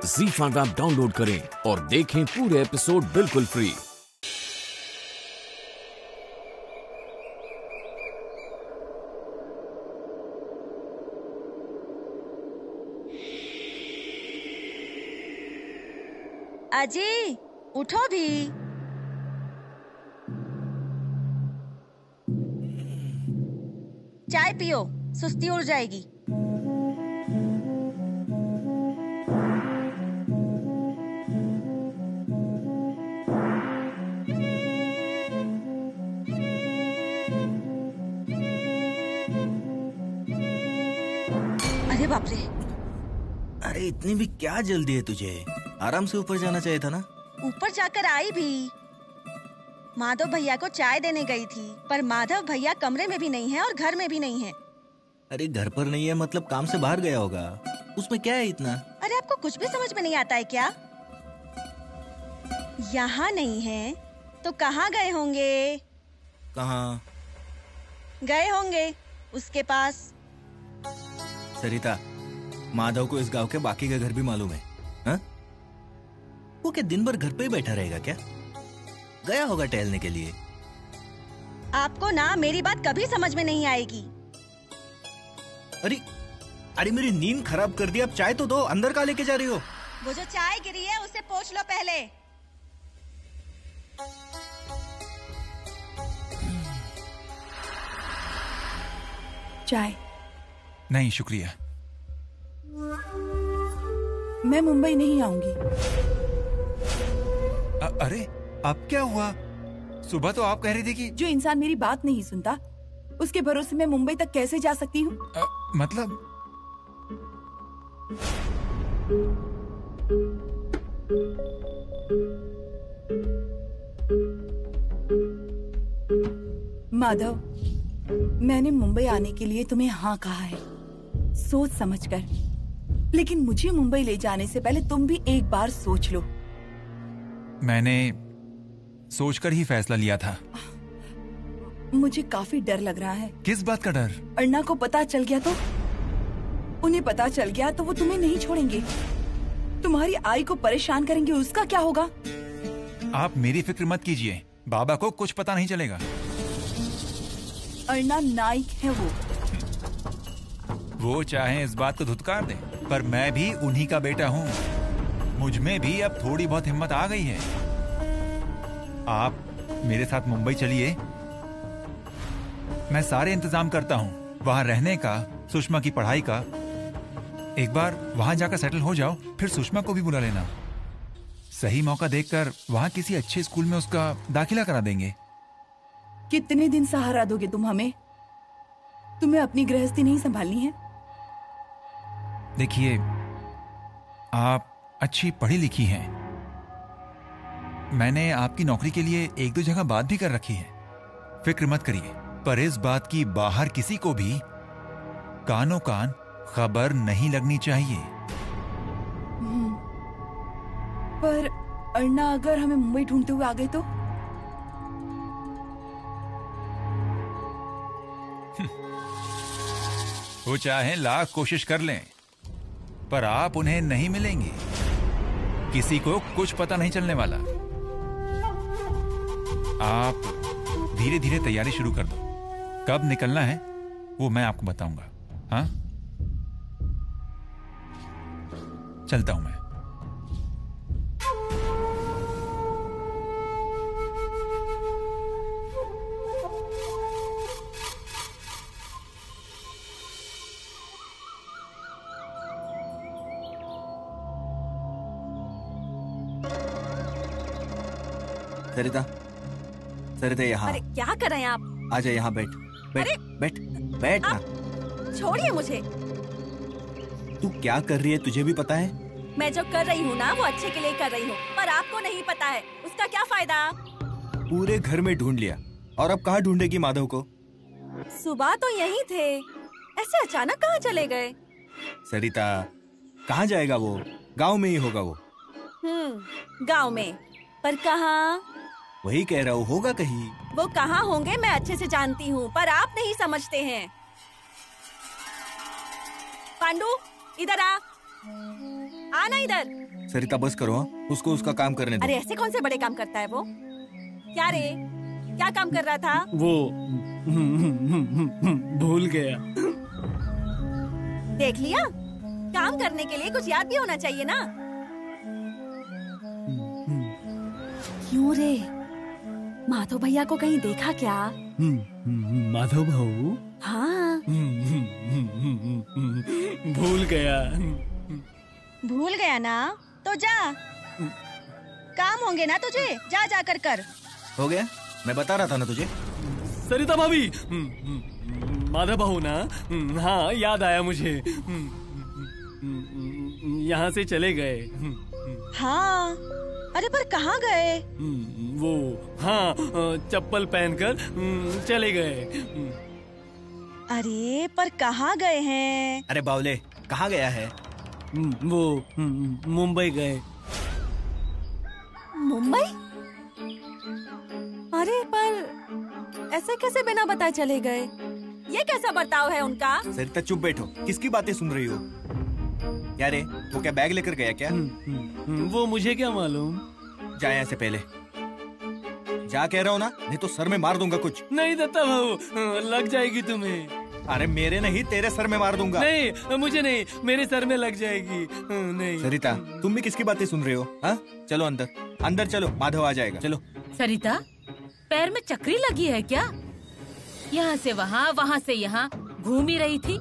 ZEE5 app download करें और देखें पूरे एपिसोड बिल्कुल फ्री। अजी उठो भी। चाय पियो, सुस्ती उड़ जाएगी। अरे बाप रे। अरे इतनी भी क्या जल्दी है तुझे? आराम से ऊपर जाना चाहिए था ना। ऊपर जाकर आई भी। माधव भैया को चाय देने गई थी, पर माधव भैया कमरे में भी नहीं है और घर में भी नहीं है। अरे घर पर नहीं है मतलब काम से बाहर गया होगा, उसमें क्या है इतना? अरे आपको कुछ भी समझ में नहीं आता है क्या? यहाँ नहीं है तो कहाँ गए होंगे? कहाँ गए होंगे उसके पास। सरिता, माधव को इस गांव के बाकी के घर भी मालूम है हा? वो क्या दिन भर घर पे ही बैठा रहेगा क्या? गया होगा टहलने के लिए। आपको ना मेरी बात कभी समझ में नहीं आएगी। अरे मेरी नींद खराब कर दी। अब चाय तो दो, अंदर का लेके जा रही हो? वो जो चाय गिरी है उसे पोंछ लो पहले। चाय नहीं शुक्रिया। मैं मुंबई नहीं आऊंगी। अरे अब क्या हुआ? सुबह तो आप कह रही थी कि जो इंसान मेरी बात नहीं सुनता उसके भरोसे मैं मुंबई तक कैसे जा सकती हूँ? मतलब माधव, मैंने मुंबई आने के लिए तुम्हें हाँ कहा है, सोच समझकर। लेकिन मुझे मुंबई ले जाने से पहले तुम भी एक बार सोच लो। मैंने सोचकर ही फैसला लिया था। मुझे काफी डर लग रहा है। किस बात का डर? अन्ना को पता चल गया तो? उन्हें पता चल गया तो वो तुम्हें नहीं छोड़ेंगे, तुम्हारी आई को परेशान करेंगे। उसका क्या होगा? आप मेरी फिक्र मत कीजिए, बाबा को कुछ पता नहीं चलेगा। अन्ना नाइक है वो चाहे इस बात को धुतकार दे, पर मैं भी उन्हीं का बेटा हूँ। मुझ में भी अब थोड़ी बहुत हिम्मत आ गई है। आप मेरे साथ मुंबई चलिए, मैं सारे इंतजाम करता हूँ, वहां रहने का, सुषमा की पढ़ाई का। एक बार वहां जाकर सेटल हो जाओ, फिर सुषमा को भी बुला लेना। सही मौका देखकर वहां किसी अच्छे स्कूल में उसका दाखिला करा देंगे। कितने दिन सहारा दोगे तुम हमें? तुम्हें अपनी गृहस्थी नहीं संभालनी है? देखिए, आप अच्छी पढ़ी लिखी हैं। मैंने आपकी नौकरी के लिए एक दो जगह बात भी कर रखी है, फिक्र मत करिए। पर इस बात की बाहर किसी को भी कानो कान खबर नहीं लगनी चाहिए। पर अन्ना अगर हमें मुंबई ढूंढते हुए आ गए तो? वो चाहे लाख कोशिश कर लें, पर आप उन्हें नहीं मिलेंगे। किसी को कुछ पता नहीं चलने वाला। आप धीरे धीरे तैयारी शुरू कर दो। कब निकलना है वो मैं आपको बताऊंगा। हाँ, चलता हूं मैं। सरिता, सरिता यहाँ। अरे क्या कर रहे हैं आप? आजा यहाँ बैठ। बैठ बैठ बैठ ना। छोड़िए मुझे। तू क्या कर रही है तुझे भी पता है? मैं जो कर रही हूँ ना वो अच्छे के लिए कर रही हूँ, पर आपको नहीं पता है। उसका क्या फायदा? पूरे घर में ढूंढ लिया और अब कहाँ ढूंढेगी माधव को? सुबह तो यहीं थे, ऐसे अचानक कहाँ चले गए? सरिता, कहाँ जाएगा वो? गांव में ही होगा वो। गांव में, पर कहाँ? वही कह रहा हूँ, होगा कहीं। वो कहाँ होंगे मैं अच्छे से जानती हूँ, पर आप नहीं समझते हैं। पांडू इधर आ, आना इधर। सरिता बस करो, हाँ? उसको उसका काम करने दो। अरे ऐसे कौन से बड़े काम करता है वो? क्या रे, क्या काम कर रहा था? वो भूल गया। देख लिया, काम करने के लिए कुछ याद भी होना चाहिए ना। क्यों रे, माधव भैया को कहीं देखा क्या? माधव भाऊ हाँ, भूल गया। भूल गया ना, तो जा, काम होंगे ना तुझे, जा जाकर कर। हो गया, मैं बता रहा था ना तुझे। सरिता भाभी, माधव भाऊ ना, हाँ याद आया मुझे। यहाँ से चले गए। हाँ, अरे पर कहाँ गए? वो हाँ, चप्पल पहनकर चले गए। अरे पर कहाँ गए हैं? अरे बावले, कहाँ गया है? वो मुंबई गए। मुंबई? अरे पर ऐसे कैसे बिना बताए चले गए? ये कैसा बर्ताव है उनका? सरिता चुप बैठो, किसकी बातें सुन रही हो? क्या रे, वो क्या बैग लेकर गया क्या? वो मुझे क्या मालूम। जा यहाँ से पहले, जा कह रहा हूँ ना, नहीं तो सर में मार दूंगा कुछ। नहीं दत्ता भाऊ, लग जाएगी तुम्हें। अरे मेरे नहीं, तेरे सर में मार दूंगा। नहीं, मुझे नहीं, मेरे सर में लग जाएगी। नहीं। सरिता, तुम भी किसकी बातें सुन रहे हो? हाँ, चलो अंदर, अंदर चलो, माधव आ जाएगा। चलो। सरिता, पैर में चक्री लगी है क्या? यहाँ से वहाँ, वहाँ से यहाँ घूम ही रही थी।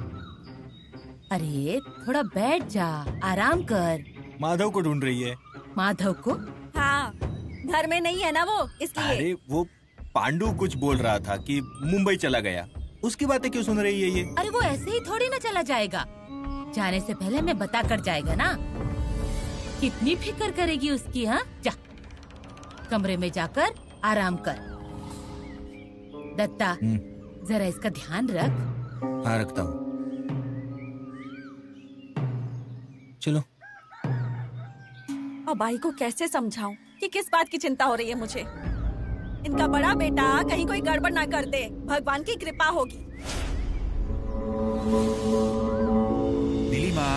अरे थोड़ा बैठ जा, आराम कर। माधव को ढूंढ रही है। माधव को? हाँ, घर में नहीं है ना वो, इसलिए। अरे वो पांडु कुछ बोल रहा था कि मुंबई चला गया, उसकी बातें क्यों सुन रही है ये? अरे वो ऐसे ही थोड़ी ना चला जाएगा, जाने से पहले मैं बता कर जाएगा ना। कितनी फिक्र करेगी उसकी? हाँ, जा कमरे में जाकर आराम कर। दत्ता, जरा इसका ध्यान रख। हाँ, रखता हूँ। चलो। और भाई को कैसे समझाऊं कि किस बात की चिंता हो रही है मुझे? इनका बड़ा बेटा कहीं कोई गड़बड़ ना कर दे, भगवान की कृपा होगी। नीलिमा,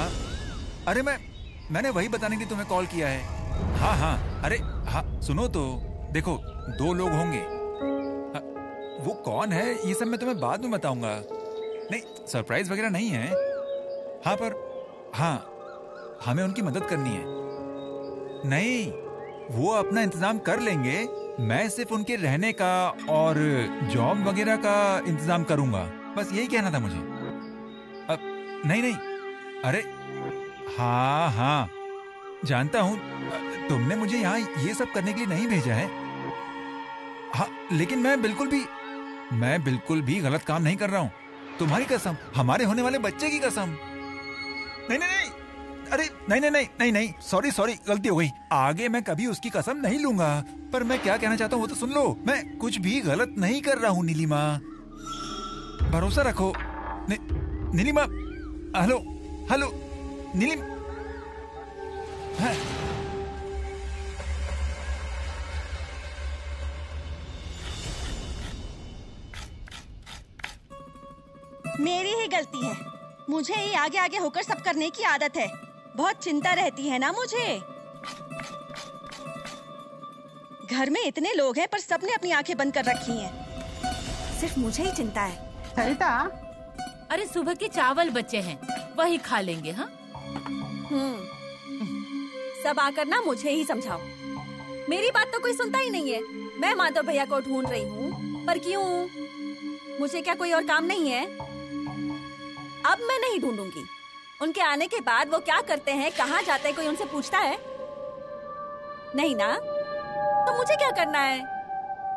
अरे मैंने वही बताने के लिए तुम्हें कॉल किया है। हाँ हाँ, अरे हाँ, सुनो तो, देखो 2 लोग होंगे। हाँ, वो कौन है ये सब मैं तुम्हें बाद में बताऊंगा। नहीं, सरप्राइज वगैरह नहीं है। हाँ पर हाँ, हमें उनकी मदद करनी है। नहीं, वो अपना इंतजाम कर लेंगे, मैं सिर्फ उनके रहने का और जॉब वगैरह का इंतजाम करूंगा, बस यही कहना था मुझे। नहीं नहीं, अरे हाँ हाँ, जानता हूँ तुमने मुझे यहाँ ये सब करने के लिए नहीं भेजा है। हाँ, लेकिन मैं बिल्कुल भी गलत काम नहीं कर रहा हूँ। तुम्हारी कसम, हमारे होने वाले बच्चे की कसम। नहीं नहीं नहीं, अरे नहीं, सॉरी, गलती हो गई। आगे मैं कभी उसकी कसम नहीं लूंगा। पर मैं क्या कहना चाहता हूँ वो तो सुन लो। मैं कुछ भी गलत नहीं कर रहा हूँ नीलिमा, भरोसा रखो। नीलिमा, हेलो नीलिमा। हाँ। मेरी ही गलती है, मुझे ही आगे आगे होकर सब करने की आदत है। बहुत चिंता रहती है ना मुझे। घर में इतने लोग हैं पर सबने अपनी आंखें बंद कर रखी हैं। सिर्फ मुझे ही चिंता है। सरिता, अरे सुबह के चावल बचे हैं, वही खा लेंगे। हाँ, सब आकर ना मुझे ही समझाओ। मेरी बात तो कोई सुनता ही नहीं है। मैं माधव भैया को ढूंढ रही हूँ, पर क्यों? मुझे क्या कोई और काम नहीं है? अब मैं नहीं ढूंढूंगी। उनके आने के बाद वो क्या करते हैं, कहाँ जाते हैं, कोई उनसे पूछता है? नहीं ना, तो मुझे क्या करना है?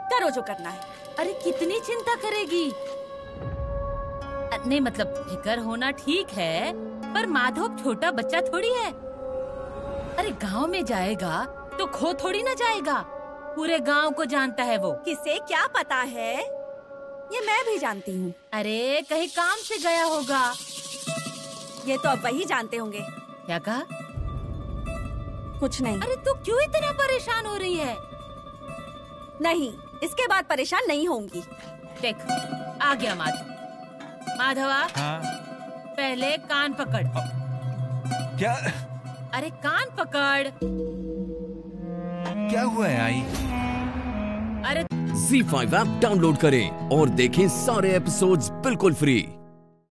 करो जो करना है। अरे कितनी चिंता करेगी? नहीं मतलब फिकर होना ठीक है, पर माधव छोटा बच्चा थोड़ी है। अरे गांव में जाएगा तो खो थोड़ी ना जाएगा, पूरे गांव को जानता है वो। किसे क्या पता है, ये मैं भी जानती हूँ। अरे कहीं काम से गया होगा। ये तो अब वही जानते होंगे। क्या कहा? कुछ नहीं। अरे तू क्यों इतना परेशान हो रही है? नहीं, इसके बाद परेशान नहीं होंगी। देख, आ गया माधव। माधवा, हाँ? पहले कान पकड़। क्या? अरे कान पकड़। क्या हुआ है आई? अरे ZEE5 ऐप डाउनलोड करें और देखें सारे एपिसोड्स बिल्कुल फ्री।